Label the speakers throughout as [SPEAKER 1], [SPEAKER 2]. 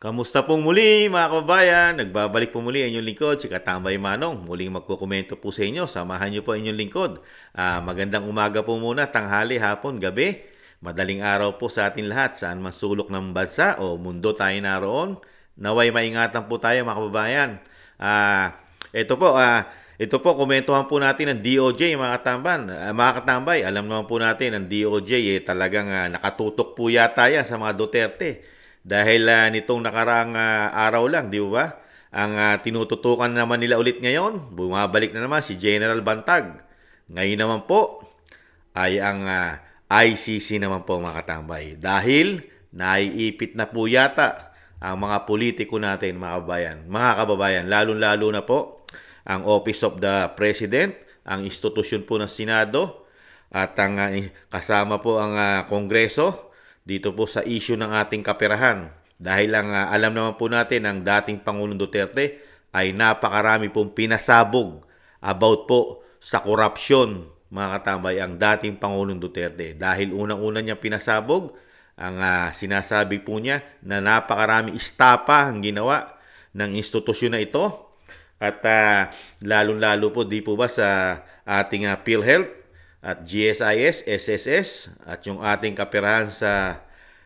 [SPEAKER 1] Kamusta pong muli mga kababayan? Nagbabalik po muli ang inyong lingkod, si Katambay Manong. Muling magkukomento po sa inyo. Samahan niyo po ang inyong lingkod. Magandang umaga po muna, tanghali, hapon, gabi. Madaling araw po sa atin lahat. Saan man sulok ng bansa o mundo tayo naroon. Naway maingatan po tayo mga kababayan. Ito po, komentuhan po natin ng DOJ mga katambay. Alam naman po natin ang DOJ talagang nakatutok po yata yan sa mga Duterte. Dahil nitong nakaraang araw lang, di ba? Ang tinututukan naman nila ulit ngayon, bumabalik na naman si General Bantag. Ngayon naman po ay ang ICC naman po mga katambay. Dahil naiipit na po yata ang mga politiko natin mga kababayan. Lalo-lalo na po ang Office of the President, ang institusyon po ng Senado at ang kasama po ang Kongreso dito po sa issue ng ating kaperahan. Dahil alam naman po natin ang dating Pangulong Duterte ay napakarami pong pinasabog about po sa korupsyon mga katambay ang dating Pangulong Duterte. Dahil unang-una niya pinasabog, ang sinasabi po niya na napakarami istapa ang ginawa ng institusyon na ito. At lalong-lalo po di po ba sa ating PhilHealth at GSIS, SSS at yung ating kaperahan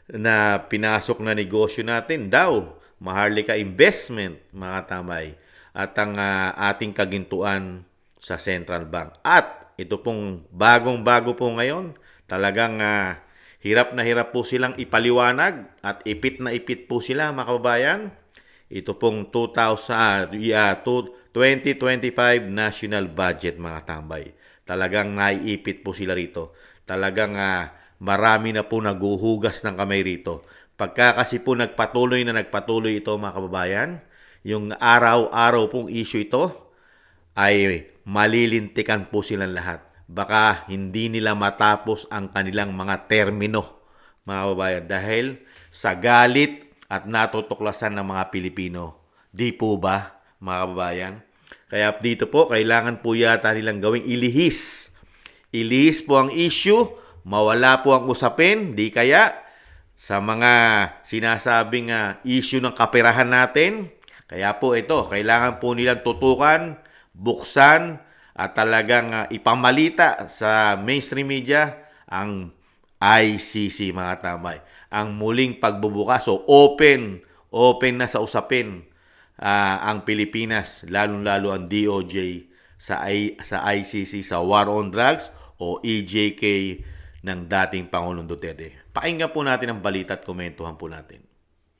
[SPEAKER 1] na pinasok na negosyo natin daw, Maharlika Investment mga katambay, at ang ating kagintuan sa Central Bank. At ito pong bagong-bago po ngayon, talagang hirap na hirap po silang ipaliwanag at ipit na ipit po sila mga kababayan. Ito pong 2025 National Budget mga katambay. Talagang naiipit po sila rito. Talagang marami na po naguhugas ng kamay rito. Pagka kasi po nagpatuloy ito mga kababayan, yung araw-araw pong issue ito, ay malilintikan po silang lahat. Baka hindi nila matapos ang kanilang mga termino mga kababayan dahil sa galit at natutuklasan ng mga Pilipino. Di po ba mga kababayan? Kaya dito po, kailangan po yata nilang gawing ilihis. Ilihis po ang issue, mawala po ang usapin, di kaya sa mga sinasabing issue ng kaperahan natin. Kaya po ito, kailangan po nilang tutukan, buksan, at talagang ipamalita sa mainstream media ang ICC mga tambay. Ang muling pagbubukas, so open na sa usapin. Ang Pilipinas, lalong-lalo ang DOJ sa ICC sa War on Drugs o EJK ng dating Pangulong Duterte. Pakinggan po natin ang balita at komentuhan po natin.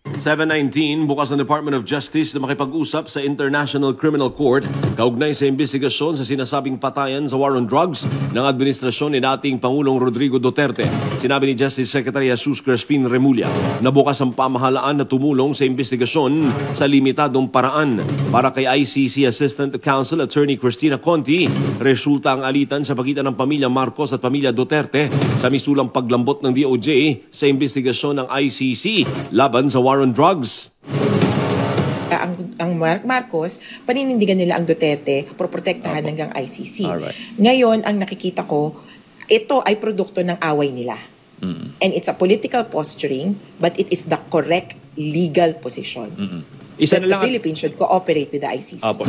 [SPEAKER 2] 7:19, bukas ang Department of Justice na makipag-usap sa International Criminal Court kaugnay sa investigasyon sa sinasabing patayan sa war on drugs ng administrasyon ni dating Pangulong Rodrigo Duterte. Sinabi ni Justice Secretary Jesus Crispin Remulla na bukas ang pamahalaan na tumulong sa investigasyon sa limitadong paraan. Para kay ICC Assistant Counsel Attorney Cristina Conti, resulta ang alitan sa pagitan ng pamilya Marcos at pamilya Duterte sa misulang paglambot ng DOJ sa investigasyon ng ICC laban sa war on drugs.
[SPEAKER 3] Ang Marcos, paninindigan nila ang Duterte, proprotektahan hanggang ICC.
[SPEAKER 2] Alright.
[SPEAKER 3] Ngayon, ang nakikita ko, ito ay produkto ng away nila. And it's a political posturing, but it is the correct legal position.
[SPEAKER 2] Isa
[SPEAKER 3] that
[SPEAKER 2] na lang
[SPEAKER 3] the Philippines should cooperate with the ICC.
[SPEAKER 2] Apo.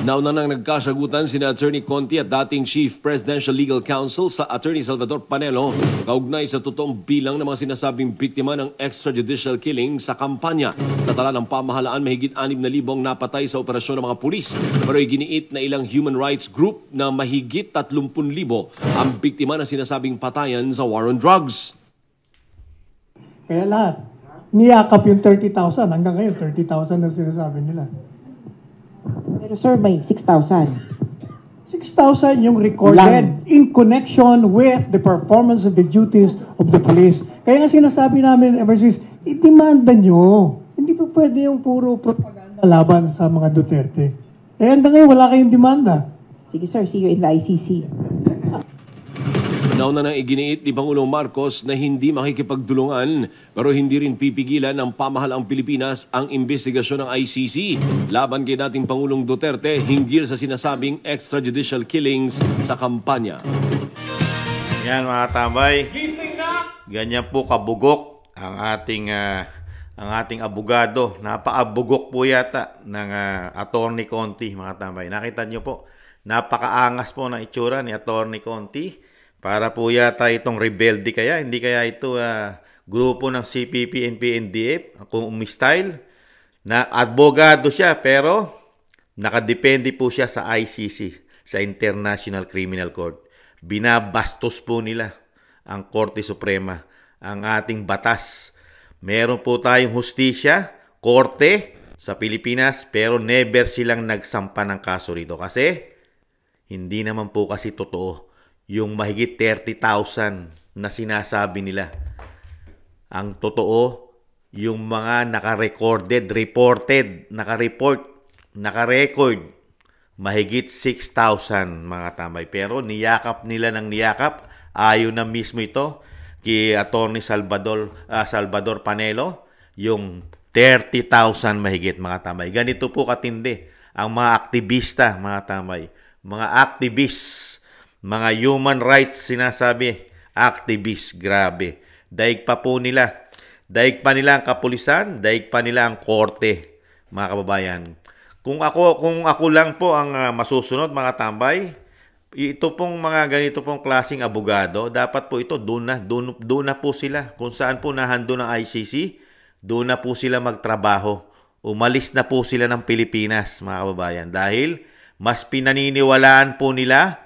[SPEAKER 2] Nauna nang nagkasagutan sina Attorney Conti at dating Chief Presidential Legal Counsel sa Attorney Salvador Panelo kaugnay sa totoong bilang ng mga sinasabing biktima ng extrajudicial killing sa kampanya. Sa tala ng pamahalaan, mahigit 6,000 ang napatay sa operasyon ng mga pulis. Pero iginiit na ilang human rights group na mahigit 30,000 ang biktima ng sinasabing patayan sa war on drugs.
[SPEAKER 4] Kaya lahat. Niyakap yung 30,000. Hanggang ngayon, 30,000 na sinasabi nila.
[SPEAKER 5] Pero sir, may 6,000.
[SPEAKER 4] 6,000 yung recorded in connection with the performance of the duties of the police. Kaya nga sinasabi namin ever since, i-demanda nyo. Hindi pa pwede yung puro propaganda laban sa mga Duterte. Eh hanggang ngayon, wala kayong demanda.
[SPEAKER 5] Sige sir, see you in the ICC.
[SPEAKER 2] Nauna nang iginiit ni Pangulong Marcos na hindi makikipagdulungan pero hindi rin pipigilan ng pamahalaang Pilipinas ang investigasyon ng ICC laban kay dating Pangulong Duterte hinggil sa sinasabing extrajudicial killings sa kampanya.
[SPEAKER 1] Yan mga tambay. Ganyan po kabugok ang ating ang ating abogado. Napakabugok po yata ng Attorney Conti, mga tambay. Nakita nyo po, napakaangas po ng itsura ni Attorney Conti. Para po yata itong rebelde kaya, hindi kaya ito grupo ng CPP, NP, NDF, kung umistyle. Na abogado siya, pero nakadepende po siya sa ICC, sa International Criminal Court. Binabastos po nila ang Korte Suprema, ang ating batas. Meron po tayong hustisya, korte sa Pilipinas, pero never silang nagsampa ng kaso rito. Kasi, hindi naman po kasi totoo yung mahigit 30,000 na sinasabi nila. Ang totoo, yung mga naka-record, mahigit 6,000 mga tambay. Pero niyakap nila ng niyakap, ayaw na mismo ito kay Attorney Salvador Panelo, yung 30,000 mahigit mga tambay. Ganito po katindi ang mga aktivista mga tambay. Mga activists, mga human rights sinasabi, activists, grabe. Daig pa po nila. Daig pa nila ang kapulisan, daig pa nila ang korte, mga kababayan. Kung ako lang po ang masusunod mga tambay, ito pong mga ganito pong klaseng abogado, dapat po ito doon na po sila. Kung saan po nahando ng ICC, doon na po sila magtrabaho. Umalis na po sila ng Pilipinas, mga kababayan. Dahil mas pinaniniwalaan po nila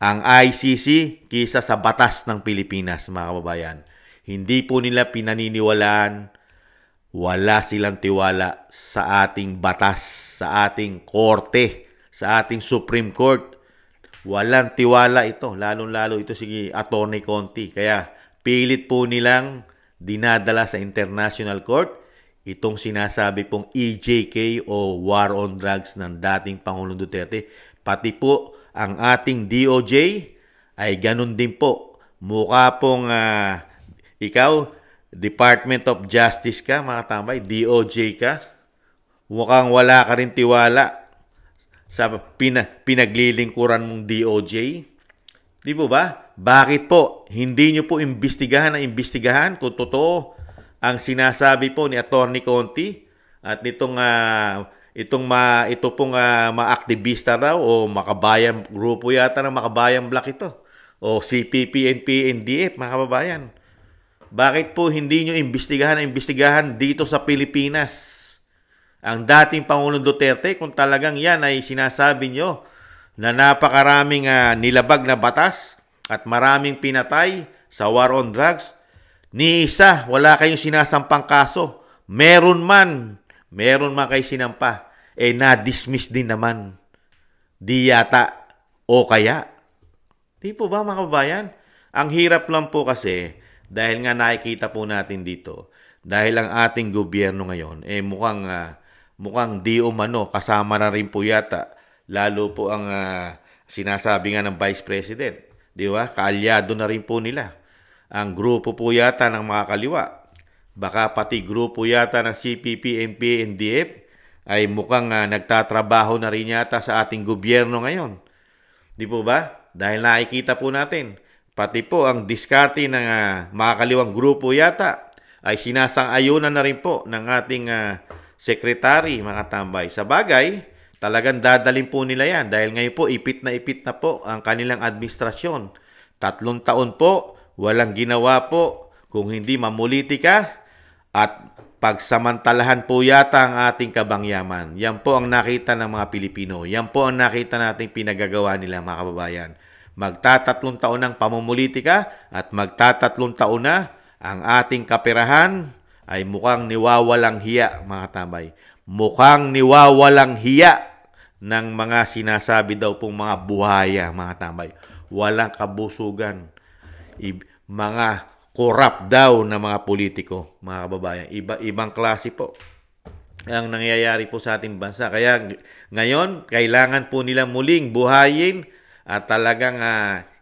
[SPEAKER 1] ang ICC kaysa sa batas ng Pilipinas, mga kababayan. Hindi po nila pinaniniwalaan, wala silang tiwala sa ating batas, sa ating korte, sa ating Supreme Court. Walang tiwala ito, lalong-lalo ito si Attorney Conti. Kaya pilit po nilang dinadala sa International Court itong sinasabi pong EJK o War on Drugs ng dating Pangulong Duterte. Pati po ang ating DOJ ay ganun din po. Mukha pong ikaw, Department of Justice ka, mga tambay, DOJ ka. Mukhang wala ka rin tiwala sa pinaglilingkuran mong DOJ. Di po ba? Bakit po hindi nyo po imbestigahan kung totoo ang sinasabi po ni Attorney Conti at ito pong ma-aktivista daw o makabayan grupo yata ng Makabayan Black ito o CPP, NP, NDF, mga kababayan. Bakit po hindi nyo imbestigahan dito sa Pilipinas ang dating Pangulong Duterte kung talagang yan ay sinasabi nyo na napakaraming nilabag na batas at maraming pinatay sa war on drugs? Ni isa, wala kayong sinasampang kaso. Meron man kayo sinampa. Na-dismiss din naman. Di yata. O kaya? Di po ba mga kababayan? Ang hirap lang po kasi dahil nga nakikita po natin dito, dahil ang ating gobyerno ngayon, mukhang di umano, kasama na rin po yata, lalo po ang sinasabi nga ng Vice President, di ba? Kaalyado na rin po nila. Ang grupo po yata ng mga kaliwa, baka pati grupo yata ng CPP, NP, NDF, ay mukhang nagtatrabaho na rin yata sa ating gobyerno ngayon. Di po ba? Dahil nakikita po natin, pati po ang diskarte ng mga kaliwang grupo yata ay sinasang-ayunan na rin po ng ating sekretary, mga tambay. Sa bagay, talagang dadalhin po nila yan dahil ngayon po ipit na po ang kanilang administrasyon. 3 taon po, walang ginawa po kung hindi mamulitika at pagsamantalahan po yata ang ating kabangyaman. Yan po ang nakita ng mga Pilipino. Yan po ang nakita nating pinagagawa nila, mga kababayan. Magtatatlong taon ng pamumulitika at magtatatlong taon na ang ating kaperahan ay mukhang niwawalang hiya, mga tambay. Mukhang niwawalang hiya ng mga sinasabi daw pong mga buhaya, mga tambay. Walang kabusugan. Mga corrupt daw na mga politiko, mga kababayan. Ibang klase po ang nangyayari po sa ating bansa. Kaya ngayon, kailangan po nila muling buhayin at talagang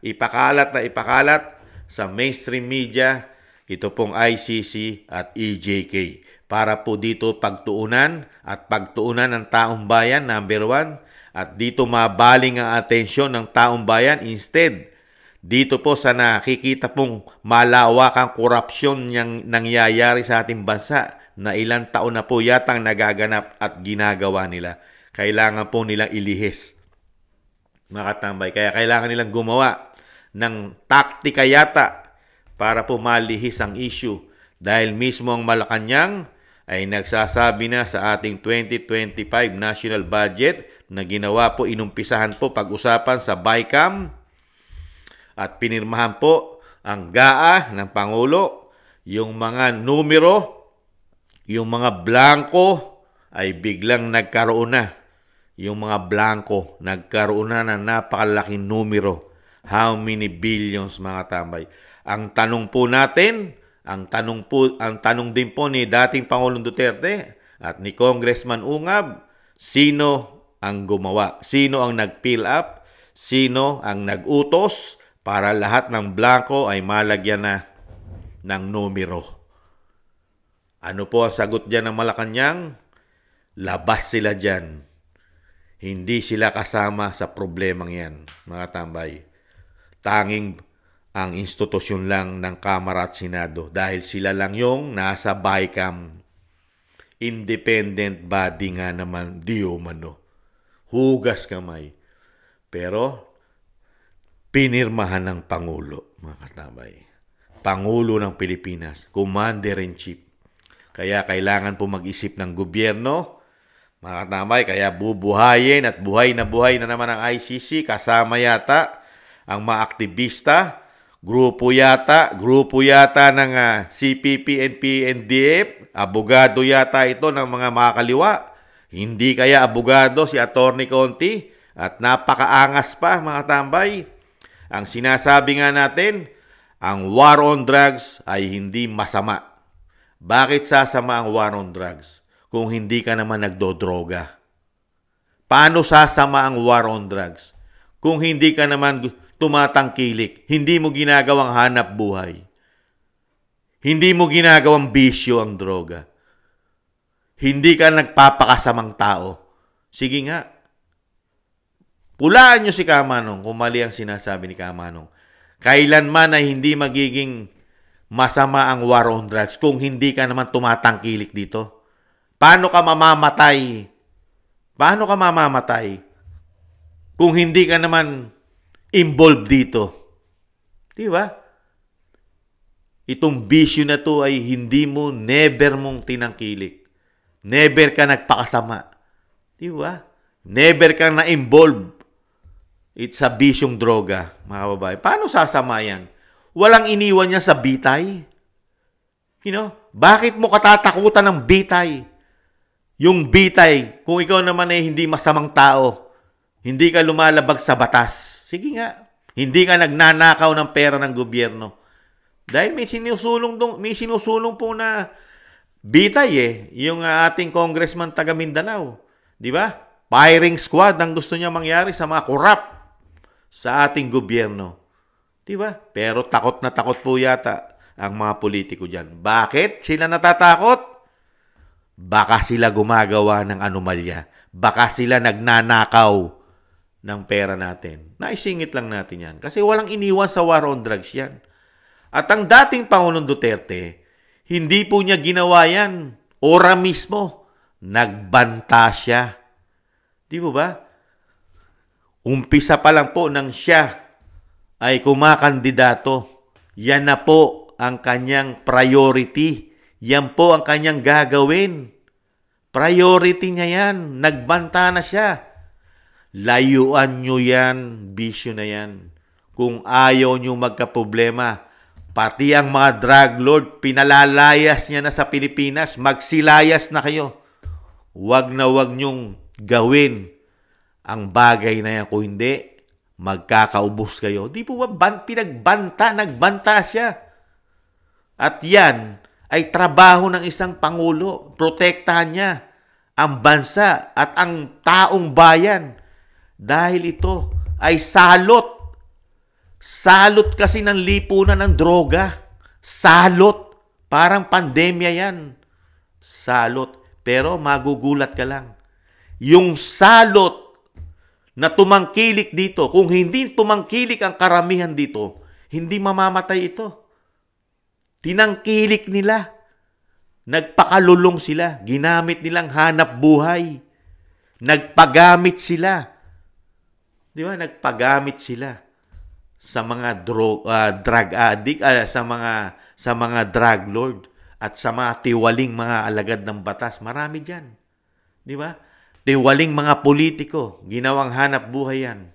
[SPEAKER 1] ipakalat sa mainstream media ito pong ICC at EJK para po dito pagtuunan ng taong bayan, number 1, at dito mabaling ang atensyon ng taong bayan. Instead, dito po sa nakikita pong malawakang korupsyon yang nangyayari sa ating bansa na ilang taon na po yatang nagaganap at ginagawa nila. Kailangan po nilang ilihis, mga katambay. Kaya kailangan nilang gumawa ng taktika yata para po malihis ang issue. Dahil mismo ang Malacanang ay nagsasabi na sa ating 2025 national budget na ginawa po, inumpisahan po pag-usapan sa BICAM at pinirmahan po ang GAA ng Pangulo. Yung mga numero, yung mga blanco ay biglang nagkaroon na. Yung mga blanco nagkaroon na ng napakalaking numero. How many billions, mga tambay? Ang tanong po natin, ang tanong din po ni dating Pangulong Duterte at ni Congressman Ungab, sino ang gumawa? Sino ang nag-fill up? Sino ang nag-utos para lahat ng blanco ay malagyan na ng numero? Ano po ang sagot dyan ng Malacanang? Labas sila dyan. Hindi sila kasama sa problemang yan, mga tambay. Tanging ang institusyon lang ng Kamara at Senado dahil sila lang yung nasa BICAM. Independent body nga naman, di umano. Hugas kamay. Pero pinirmahan ng Pangulo, mga katambay. Pangulo ng Pilipinas, Commander-in-Chief. Kaya kailangan po mag-isip ng gobyerno, mga katambay. Kaya bubuhayin at buhay na naman ang ICC. Kasama yata ang mga aktivista. Grupo yata ng CPP, NP, NDF. Abogado yata ito ng mga makakaliwa. Hindi kaya abogado si Atty. Conti? At napakaangas pa, mga tambay. Ang sinasabi nga natin, ang war on drugs ay hindi masama. Bakit sasama ang war on drugs kung hindi ka naman nagdodroga? Paano sasama ang war on drugs kung hindi ka naman tumatangkilik, hindi mo ginagawang hanap buhay, hindi mo ginagawang bisyo ang droga, hindi ka nagpapakasamang tao? Sige nga, pulaan nyo si Kamanong kung mali ang sinasabi ni Kamanong. Kailanman ay hindi magiging masama ang war on drugs kung hindi ka naman tumatangkilik dito. Paano ka mamamatay? Paano ka mamamatay kung hindi ka naman involved dito? Di ba? Itong bisyo na to ay hindi mo, never mong tinangkilik. Never ka nagpakasama. Di ba? Never ka na-involved. It's a bisyong droga, mga babae. Paano sasama yan? Walang iniwan niya sa bitay. Bakit mo katatakutan ng bitay? Yung bitay, kung ikaw naman ay hindi masamang tao, hindi ka lumalabag sa batas, sige nga, hindi ka nagnanakaw ng pera ng gobyerno. Dahil may sinusulong po na bitay yung ating congressman taga Mindanao. Di ba? Firing squad ang gusto niya mangyari sa mga korap sa ating gobyerno. Di ba? Pero takot na takot po yata ang mga politiko dyan. Bakit sila natatakot? Baka sila gumagawa ng anomalya. Baka sila nagnanakaw ng pera natin. Naisingit lang natin yan. Kasi walang iniwan sa war on drugs yan. At ang dating Pangulong Duterte, hindi po niya ginawa yan. Ora mismo, nagbanta siya. Di ba? Umpisa pa lang po nang siya ay kumakandidato. Yan na po ang kanyang priority. Yan po ang kanyang gagawin. Priority niya yan. Nagbanta na siya. Layuan nyo yan. Bisyo na yan. Kung ayaw nyo magkaproblema, pati ang mga drug lord, pinalalayas niya na sa Pilipinas. Magsilayas na kayo. Wag na wag nyong gawin ang bagay na yan. Kung hindi, magkakaubos kayo. Di po ba nagbanta siya. At yan ay trabaho ng isang Pangulo. Protektahan niya ang bansa at ang taong bayan. Dahil ito ay salot. Salot kasi ng lipunan ng droga. Salot. Parang pandemya yan. Salot. Pero magugulat ka lang. Yung salot na tumangkilik dito. Kung hindi tumangkilik ang karamihan dito, hindi mamamatay ito. Tinangkilik nila. Nagpakalulong sila. Ginamit nilang hanap buhay. Nagpagamit sila. Di ba? Nagpagamit sila sa mga drug addict, sa mga drug lord at sa mga tiwaling mga alagad ng batas. Marami diyan. Di ba? Tiwaling mga politiko, ginawang hanap buhay yan.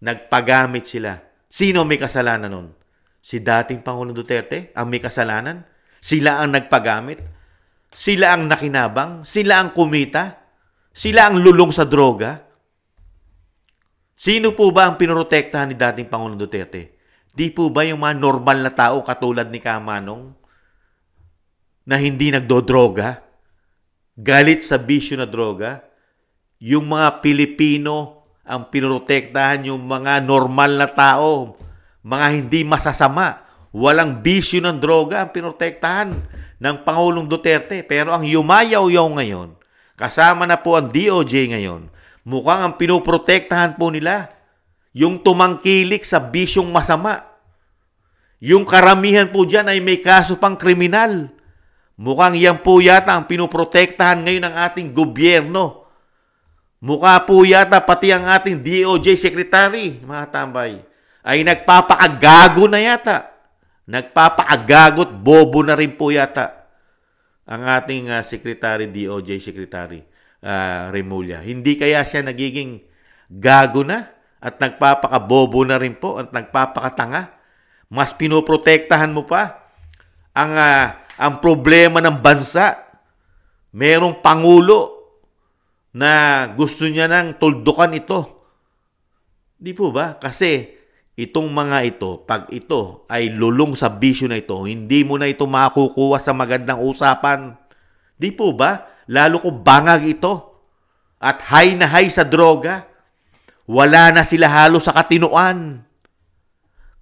[SPEAKER 1] Nagpagamit sila. Sino may kasalanan nun? Si dating Pangulong Duterte ang may kasalanan? Sila ang nagpagamit? Sila ang nakinabang? Sila ang kumita? Sila ang lulong sa droga? Sino po ba ang pinoprotektahan ni dating Pangulong Duterte? Di po ba yung mga normal na tao katulad ni Kamanong na hindi nagdodroga? Galit sa bisyo na droga? Yung mga Pilipino ang pinoprotektahan, yung mga normal na tao, mga hindi masasama, walang bisyo ng droga ang pinoprotektahan ng Pangulong Duterte. Pero ang yumayaw-yaw ngayon, kasama na po ang DOJ ngayon, mukhang ang pinoprotektahan po nila, yung tumangkilik sa bisyong masama. Yung karamihan po dyan ay may kaso pang kriminal. Mukhang yan po yata ang pinoprotektahan ngayon ng ating gobyerno. Mukha po yata pati ang ating DOJ Secretary, mga tambay, ay nagpapakagago na yata. Nagpapakagagot, bobo na rin po yata ang ating Secretary, DOJ Secretary Remulla. Hindi kaya siya nagiging gago na at nagpapakabobo na rin po at nagpapakatanga? Mas pinoprotektahan mo pa ang problema ng bansa. Merong pangulo na gusto niya nang tuldukan ito. Di po ba? Kasi itong mga ito, pag ito ay lulong sa bisyo na ito, hindi mo na ito makukuha sa magandang usapan. Di po ba? Lalo kung bangag ito at high na high sa droga. Wala na sila halos sa katinuan.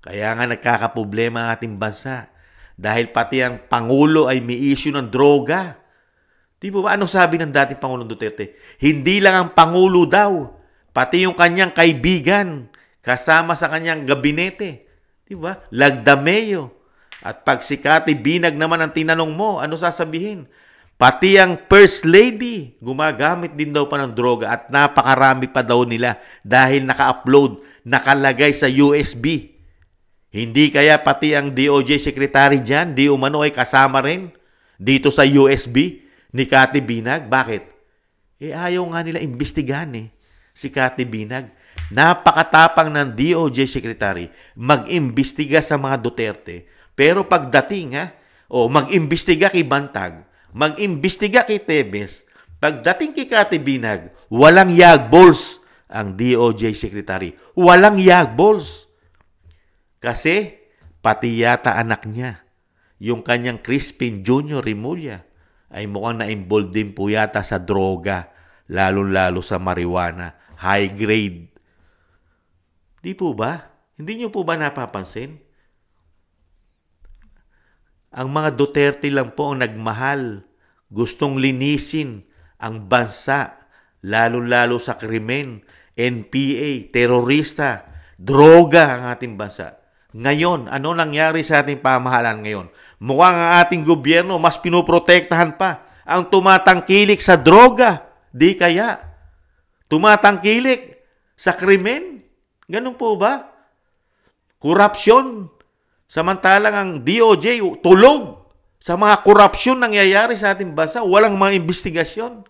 [SPEAKER 1] Kaya nga nagkakaproblema ang ating bansa dahil pati ang Pangulo ay may issue ng droga. Di po ba? Ano sabi ng dating Pangulong Duterte? Hindi lang ang Pangulo daw, pati yung kanyang kaibigan, kasama sa kanyang gabinete. Di ba? Lagdameo. At pag si Cathy Binag naman ang tinanong mo, ano sasabihin? Pati ang First Lady, gumagamit din daw pa ng droga at napakarami pa daw nila dahil naka-upload, nakalagay sa USB. Hindi kaya pati ang DOJ Secretary dyan, di umano ay kasama rin dito sa USB ni Cathy Binag? Bakit? Ayaw nga nila imbestigahan si Cathy Binag. Napakatapang ng DOJ Secretary mag-imbestiga sa mga Duterte. Pero pagdating, mag-imbestiga kay Bantag, mag-imbestiga kay Tebes, pagdating kay Cathy Binag, walang yagbols ang DOJ Secretary. Walang yagbols. Kasi pati yata anak niya, yung kanyang Crispin Jr. Remulla, ay mukhang na-involved din po yata sa droga, lalo-lalo sa marijuana, high grade. Di po ba? Hindi niyo po ba napapansin? Ang mga Duterte lang po ang nagmahal, gustong linisin ang bansa, lalo-lalo sa krimen, NPA, terorista, droga ang ating bansa. Ngayon, ano nangyari sa ating pamahalaan ngayon? Mukhang ang ating gobyerno mas pinoprotektahan pa ang tumatangkilik sa droga. Di kaya? Tumatangkilik sa krimen? Ganun po ba? Korupsyon. Samantalang ang DOJ tulog sa mga korupsyon nangyayari sa ating bansa. Walang mga investigasyon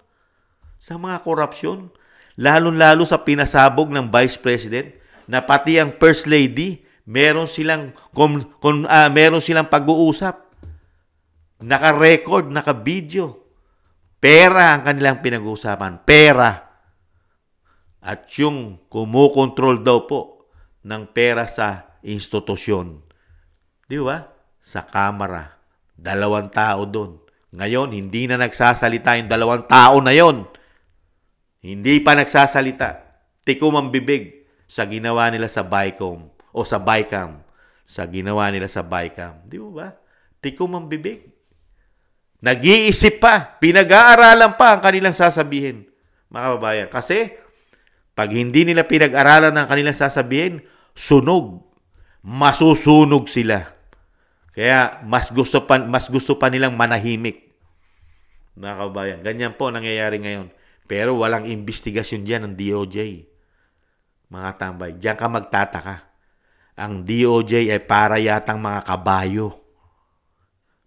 [SPEAKER 1] sa mga korupsyon. Lalo-lalo sa pinasabog ng Vice President na pati ang First Lady, meron silang pag-uusap. Naka-record, naka-video. Pera ang kanilang pinag-uusapan. Pera. At yung kumukontrol daw po ng pera sa institusyon. Di ba? Sa Kamara. 2 tao doon. Ngayon, hindi na nagsasalita yung 2 tao na yon. Hindi pa nagsasalita. Tikom ang bibig sa ginawa nila sa BICAM o sa BICAM. Sa ginawa nila sa BICAM. Di ba? Tikom ang bibig. Nag-iisip pa. Pinag-aaralan pa ang kanilang sasabihin. Mga kababayan. Kasi Pag hindi nila pinag-aralan ng kanilang sasabihin, sunog. Masusunog sila. Kaya mas gusto pa nilang manahimik. Mga kabayan, ganyan po nangyayari ngayon. Pero walang investigasyon diyan ng DOJ. Mga tambay, diyan ka magtataka. Ang DOJ ay para yatang mga kabayo.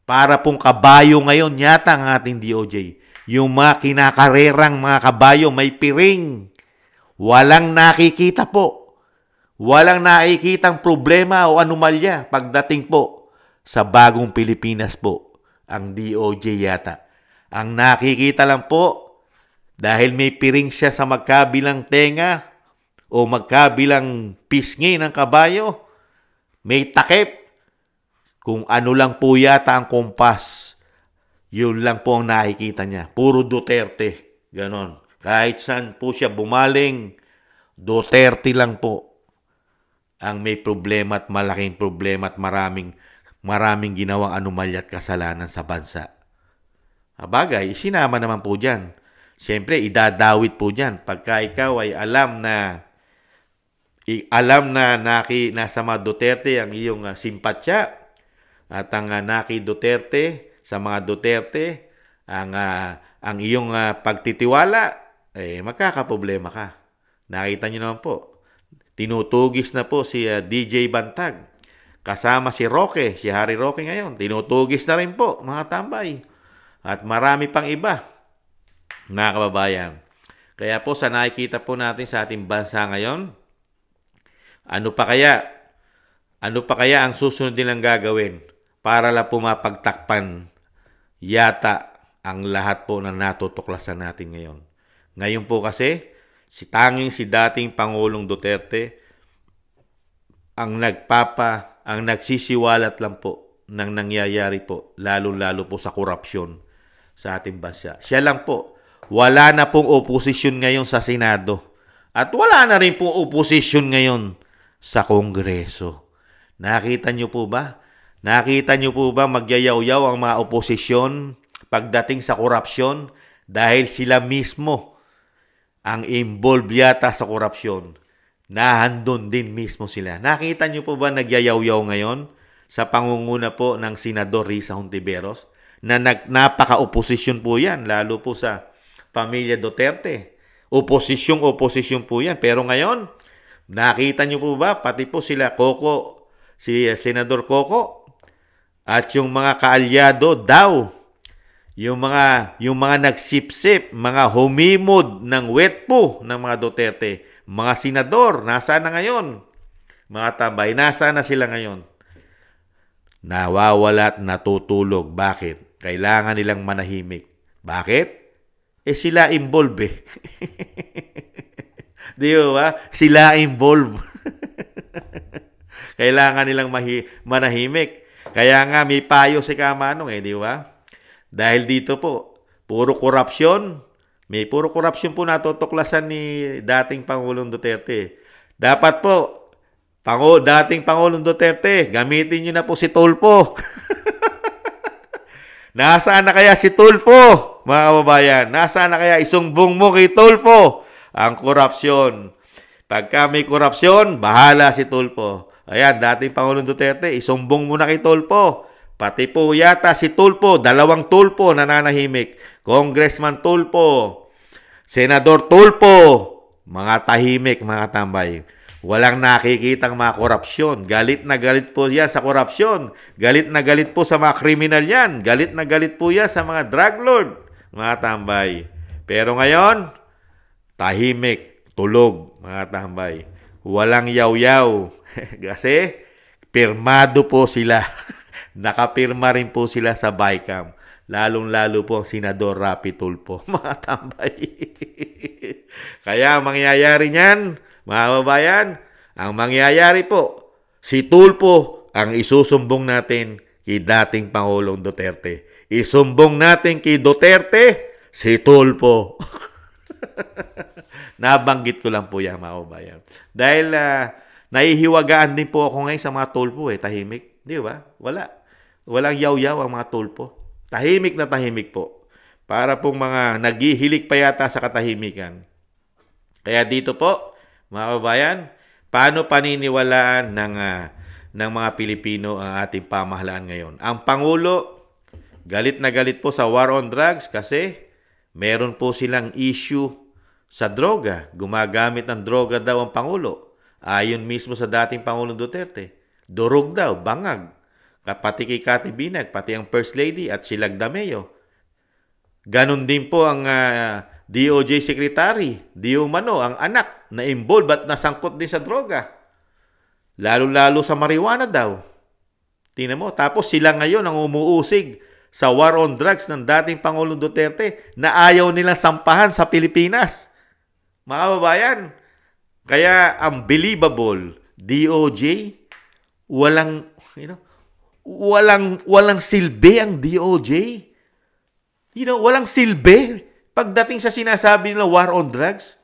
[SPEAKER 1] Para pong kabayo ngayon yata ang ating DOJ. Yung mga kinakarerang mga kabayo may piring. Walang nakikita po. Walang nakikitang problema o anomalya pagdating po sa bagong Pilipinas po. Ang DOJ yata. Ang nakikita lang po, dahil may piring siya sa magkabilang tenga o magkabilang pisngi ng kabayo, may takip. Kung ano lang po yata ang kompas, yun lang po ang nakikita niya. Puro Duterte. Ganon. Kahit saan po siya bumaling, Duterte lang po ang may problema at malaking problema at maraming ginawang anomalya at kasalanan sa bansa. Bagay, sinama naman po dyan. Siyempre, idadawit po dyan. Pagka ikaw ay alam na nasa mga Duterte ang iyong simpatya at ang naki Duterte sa mga Duterte ang iyong pagtitiwala, magkakaproblema ka. Nakita niyo naman po, tinutugis na po si DJ Bantag. Kasama si Roque, si Harry Roque ngayon. Tinutugis na rin po, mga tambay. At marami pang iba, mga kababayan. Kaya po sa nakikita po natin sa ating bansa ngayon, ano pa kaya ang susunod nilang gagawin para lang pumapagtakpan yata ang lahat po na natutuklasan natin ngayon. Ngayon po kasi, si dating Pangulong Duterte ang nagsisiwalat lang po ng nangyayari po, lalo-lalo po sa korupsyon sa ating bansa. Siya lang po. Wala na pong oposisyon ngayon sa Senado. At wala na rin pong oposisyon ngayon sa Kongreso. Nakita niyo po ba? Nakita niyo po ba magyayaw-yaw ang mga oposisyon pagdating sa korupsyon dahil sila mismo ang involved yata sa korupsyon? Nahandun din mismo sila. Nakita niyo po ba nagyayaw-yaw ngayon sa pangunguna po ng Senador Risa Hontiveros? Na napaka-oposisyon po yan, lalo po sa pamilya Duterte. Oposisyon po yan. Pero ngayon, nakita niyo po ba, pati po sila Coco, si Senador Coco, at yung mga kaalyado daw, yung mga nagsipsip, mga humimod ng wet po ng mga Duterte, mga senador, nasaan na ngayon? Mga tambay, nasaan na sila ngayon? Nawawala at natutulog. Bakit? Kailangan nilang manahimik. Bakit? Sila involved eh. Di ba? Sila involved. Kailangan nilang manahimik. Kaya nga may payo si Kamanong di ba? Dahil dito po, puro korupsyon. May puro korupsyon po natutuklasan ni dating Pangulong Duterte. Dapat po, dating Pangulong Duterte, gamitin nyo na po si Tulfo. Nasaan na kaya si Tulfo, mga kababayan? Nasaan na kaya isumbong mo kay Tulfo ang korupsyon? Pagka may korupsyon, bahala si Tulfo. Ayan, dating Pangulong Duterte, isumbong mo na kay Tulfo. Pati po yata si Tulfo, 2 Tulfo nananahimik. Congressman Tulfo, Senador Tulfo, mga tahimik, mga tambay. Walang nakikitang mga korupsyon. Galit na galit po yan sa korupsyon. Galit na galit po sa mga kriminal yan. Galit na galit po yan sa mga drug lord, mga tambay. Pero ngayon, tahimik, tulog, mga tambay. Walang yaw-yaw. Kasi, pirmado po sila. Nakapirma rin po sila sa BICAM. Lalong-lalo po ang Senador Rapi Tulfo, mga tambay. Kaya, mangyayari niyan, mga kababayan, ang mangyayari po, si Tulfo ang isusumbong natin kay dating Pangulong Duterte. Isumbong natin kay Duterte, si Tulfo. Nabanggit ko lang po yan, mga kababayan. Dahil nahihiwagaan din po ako ngayon sa mga Tulfo tahimik. Di ba? Walang yaw-yaw ang mga Tulfo. Tahimik na tahimik po. Para pong mga naghihilig pa yata sa katahimikan. Kaya dito po, mga kababayan, paano paniniwalaan ng mga Pilipino ang ating pamahalaan ngayon? Ang Pangulo, galit na galit po sa war on drugs kasi meron po silang issue sa droga. Gumagamit ng droga daw ang Pangulo. Ayon mismo sa dating Pangulong Duterte. Durog daw, bangag. Pati kay Cathy Binag, pati ang First Lady at si Lagdameo. Ganon din po ang DOJ Secretary, di umano, ang anak na involved at nasangkot din sa droga. Lalo-lalo sa marijuana daw. Tingnan mo, tapos sila ngayon ang umuusig sa war on drugs ng dating Pangulong Duterte na ayaw nilang sampahan sa Pilipinas. Mga kababayan, kaya unbelievable, DOJ, walang silbi ang DOJ. Walang silbi. Pagdating sa sinasabi nila war on drugs,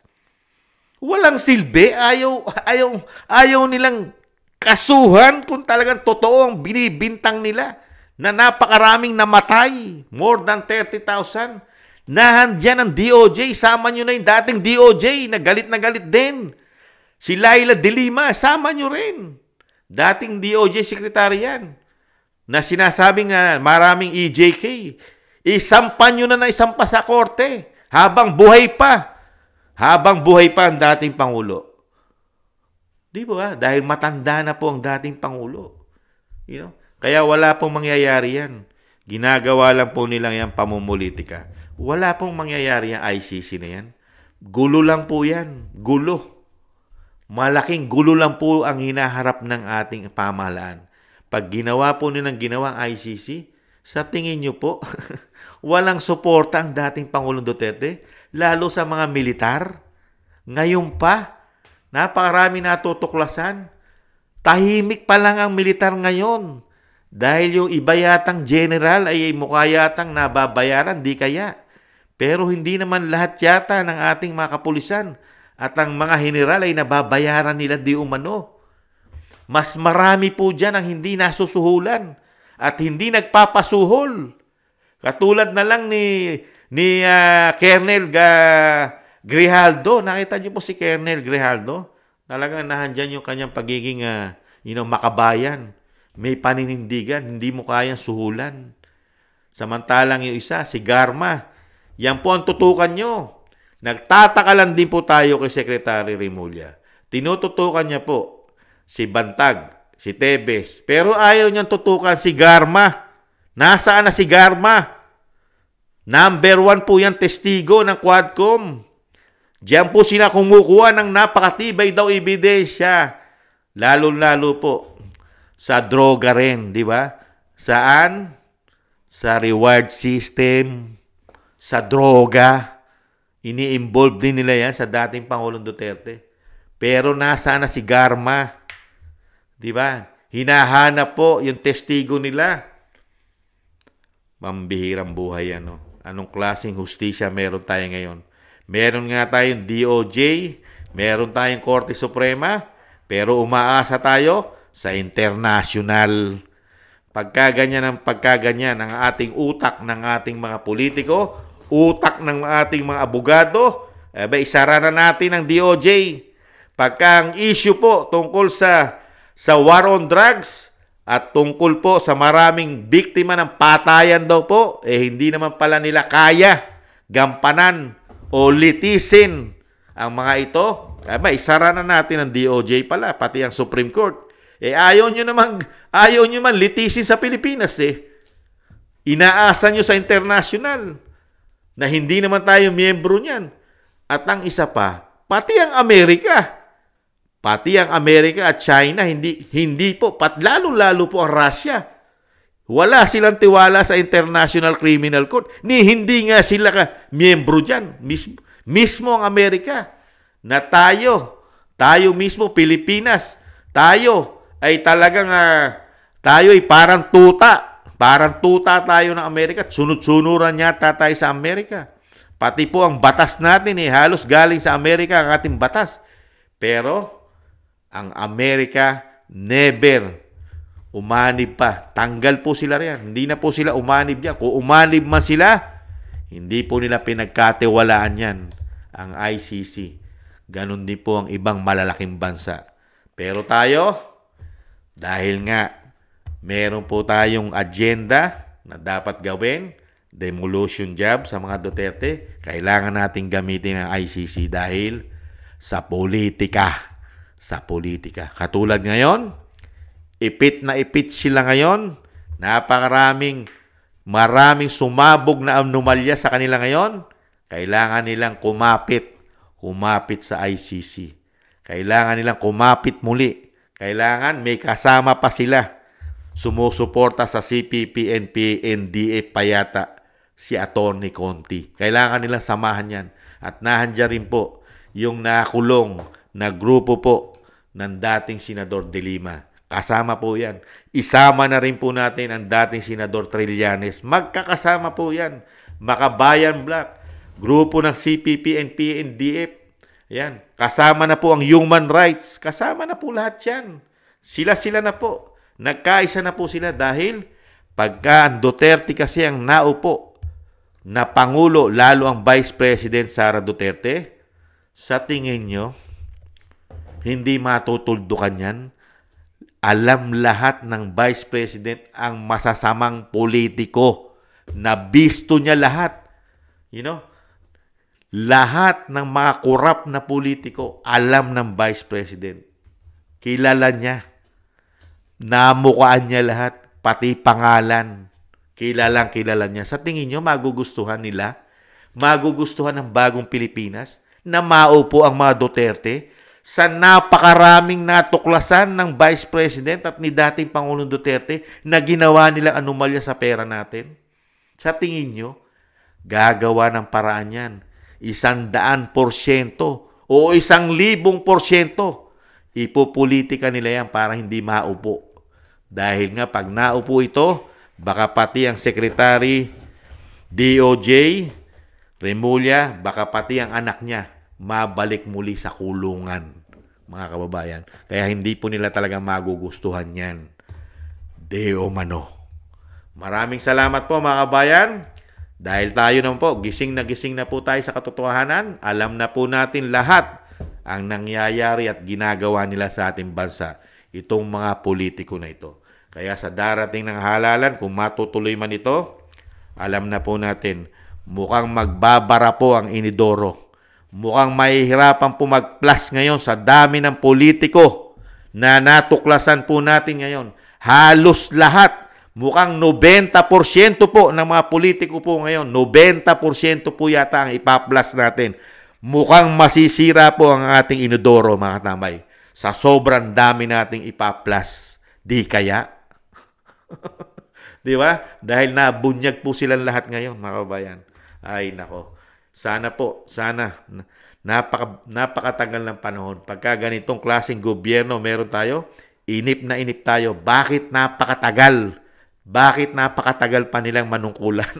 [SPEAKER 1] walang silbi. Ayaw nilang kasuhan kung talagang totoo ang binibintang nila na napakaraming namatay. More than 30,000. Nahandyan ang DOJ. Sama nyo na yung dating DOJ na galit din. Si Laila De Lima, sama nyo rin. Dating DOJ Secretary yan. Na sinasabing maraming EJK. Isampa nyo na isampa sa korte. Habang buhay pa. Habang buhay pa ang dating Pangulo. Di ba? Dahil matanda na po ang dating Pangulo. Kaya wala pong mangyayari yan. Ginagawa lang po nilang yan pamumulitika. Wala pong mangyayari yung ICC na yan. Gulo lang po yan. Gulo. Malaking gulo lang po ang hinaharap ng ating pamahalaan. Pag ginawa po nilang ginawang ICC, sa tingin nyo po, walang suporta ang dating Pangulong Duterte, lalo sa mga militar. Ngayon pa, napakarami natutuklasan. Tahimik pa lang ang militar ngayon. Dahil yung iba yatang general ay mukha yatang nababayaran, di kaya. Pero hindi naman lahat yata ng ating mga kapulisan at ang mga general ay nababayaran nila di umano. Mas marami po dyan ang hindi nasusuhulan at hindi nagpapasuhol. Katulad na lang ni Colonel Grijaldo. Nakita niyo po si Colonel Grijaldo? Talagang nahandyan yung kanyang pagiging makabayan. May paninindigan, hindi mo kayang suhulan. Samantalang yung isa, si Garma, yan po ang tutukan nyo. Nagtataka lang din po tayo kay Secretary Remulla. Tinututukan niya po si Bantag, si Tebes. Pero ayaw niyang tutukan si Garma. Nasaan na si Garma? Number 1 po yan testigo ng Quadcom. Diyan po sila kumukuha ng napakatibay daw ebidensya. Lalo-lalo po sa droga rin, di ba? Saan? Sa reward system, sa droga. Ini-involve din nila yan sa dating Pangulong Duterte. Pero nasaan na si Garma? Di ba? Hinahanap po yung testigo nila. Mambihirang buhay yan. Anong klaseng hustisya meron tayo ngayon? Meron nga tayong DOJ, meron tayong Korte Suprema, pero umaasa tayo sa international. Pagkaganyan ang ating utak ng ating mga politiko, utak ng ating mga abogado, isara na natin ang DOJ. Pagka ang issue po tungkol sa war on drugs at tungkol po sa maraming biktima ng patayan daw po, hindi naman pala nila kaya gampanan o litisin ang mga ito, isara na natin ang DOJ pala, pati ang Supreme Court. Ayaw nyo man litisin sa Pilipinas Inaasa nyo sa international na hindi naman tayo miyembro niyan. At ang isa pa, pati ang Amerika at China, hindi po, lalo-lalo po ang Russia. Wala silang tiwala sa International Criminal Court. Hindi nga sila miyembro dyan. Mismo ang Amerika na tayo mismo, Pilipinas, tayo ay talagang tayo ay parang tuta. Parang tuta tayo ng Amerika. Sunod-sunuran yata tayo sa Amerika. Pati po ang batas natin halos galing sa Amerika ang ating batas. Pero ang Amerika never umanib pa. Tanggal po sila riyan. Hindi na po sila umanib yan. Kung umanib man sila, hindi po nila pinagkatiwalaan yan ang ICC. Ganon din po ang ibang malalaking bansa. Pero tayo, dahil nga meron po tayong agenda na dapat gawin, demolition job sa mga Duterte, kailangan nating gamitin ang ICC dahil sa politika. Sa politika. Katulad ngayon, ipit na ipit sila ngayon. Maraming sumabog na anomalya sa kanila ngayon. Kailangan nilang kumapit sa ICC. Kailangan nilang kumapit muli. Kailangan may kasama pa sila. Sumusuporta sa CPP, NPA, NDF pa yata si Atty. Conti. Kailangan nilang samahan yan. At nahandyan rin po yung nakulong na grupo po ng dating Senador De Lima. Kasama po yan. Isama na rin po natin ang dating Senador Trillanes. Magkakasama po yan. Makabayan Black. Grupo ng CPP, NPA, NDF. Yan. Kasama na po ang human rights. Kasama na po lahat yan. Sila na po. Nagkaisa na po sila dahil pagka ang Duterte kasi ang naupo na Pangulo, lalo ang Vice President Sara Duterte, sa tingin nyo, hindi matutuldukan yan. Alam lahat ng Vice President ang masasamang politiko na bisto niya lahat. Lahat ng mga korap na politiko alam ng Vice President. Kilala niya. Namukaan niya lahat, pati pangalan. Kilala niya. Sa tingin niyo, magugustuhan nila? Magugustuhan ng bagong Pilipinas na maupo ang mga Duterte sa napakaraming natuklasan ng Vice President at ni dating Pangulong Duterte na ginawa nilang anomalya sa pera natin? Sa tingin nyo, gagawa ng paraan yan. 100% o 1,000% ipopolitika nila yan para hindi maupo. Dahil nga pag naupo ito, baka pati ang Secretary DOJ, Remulla, baka pati ang anak niya mabalik muli sa kulungan, mga kababayan. Kaya hindi po nila talaga magugustuhan yan. Deo mano. Maraming salamat po mga kababayan. Dahil tayo naman po, gising na po tayo sa katotohanan. Alam na po natin lahat ang nangyayari at ginagawa nila sa ating bansa. Itong mga politiko na ito. Kaya sa darating ng halalan, kung matutuloy man ito, alam na po natin, mukhang magbabara po ang inidoro. Mukhang mahihirapan po mag-plus ngayon sa dami ng politiko na natuklasan po natin ngayon. Halos lahat, mukhang 90% po ng mga politiko po ngayon, 90% po yata ang ipa-plus natin. Mukhang masisira po ang ating inidoro, mga tambay. Sa sobrang dami nating ipa-plus. Di kaya? Di ba? Dahil nabunyag po silang lahat ngayon, mga kabayan. Ay, nako. Sana napakatagal ng panahon. Pagka ganitong klaseng gobyerno meron tayo, inip na inip tayo. Bakit napakatagal? Bakit napakatagal pa nilang manungkulan?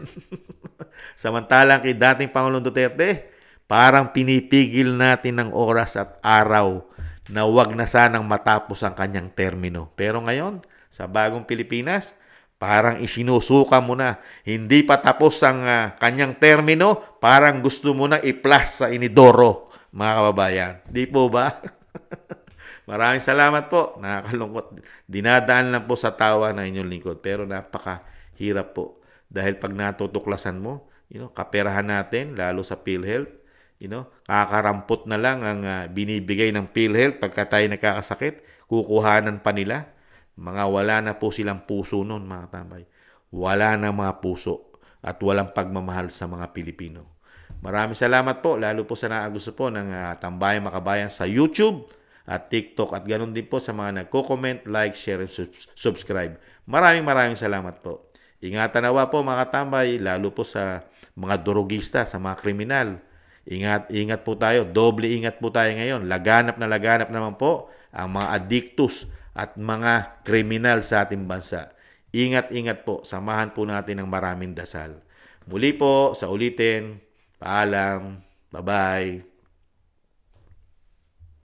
[SPEAKER 1] Samantalang kay dating Pangulong Duterte, parang pinipigil natin ng oras at araw na wag na sanang matapos ang kanyang termino. Pero ngayon, sa bagong Pilipinas, parang isinusuka mo na. Hindi pa tapos ang kanyang termino, parang gusto mo na i-plus sa inidoro, mga kababayan. Di po ba? Maraming salamat po. Nakakalungkot. Dinadaan lang po sa tawa na inyong lingkod. Pero napakahirap po. Dahil pag natutuklasan mo, kaperahan natin, lalo sa PhilHealth, kakarampot na lang ang binibigay ng PhilHealth pagka tayo nakakasakit, kukuhanan pa nila. Mga wala na po silang puso noon, mga tambay. Wala na mga puso at walang pagmamahal sa mga Pilipino. Maraming salamat po, lalo po sa nakagusto po ng Tambayang Makabayan sa YouTube at TikTok at ganoon din po sa mga nagko-comment, like, share, and subscribe. Maraming salamat po. Ingatan nawa po mga tambay, lalo po sa mga durugista, sa mga kriminal. Ingat po tayo, doble ingat po tayo ngayon. Laganap naman po ang mga addictus at mga kriminal sa ating bansa. Ingat po, samahan po natin ng maraming dasal. Muli po, sa ulitin, paalam, bye-bye.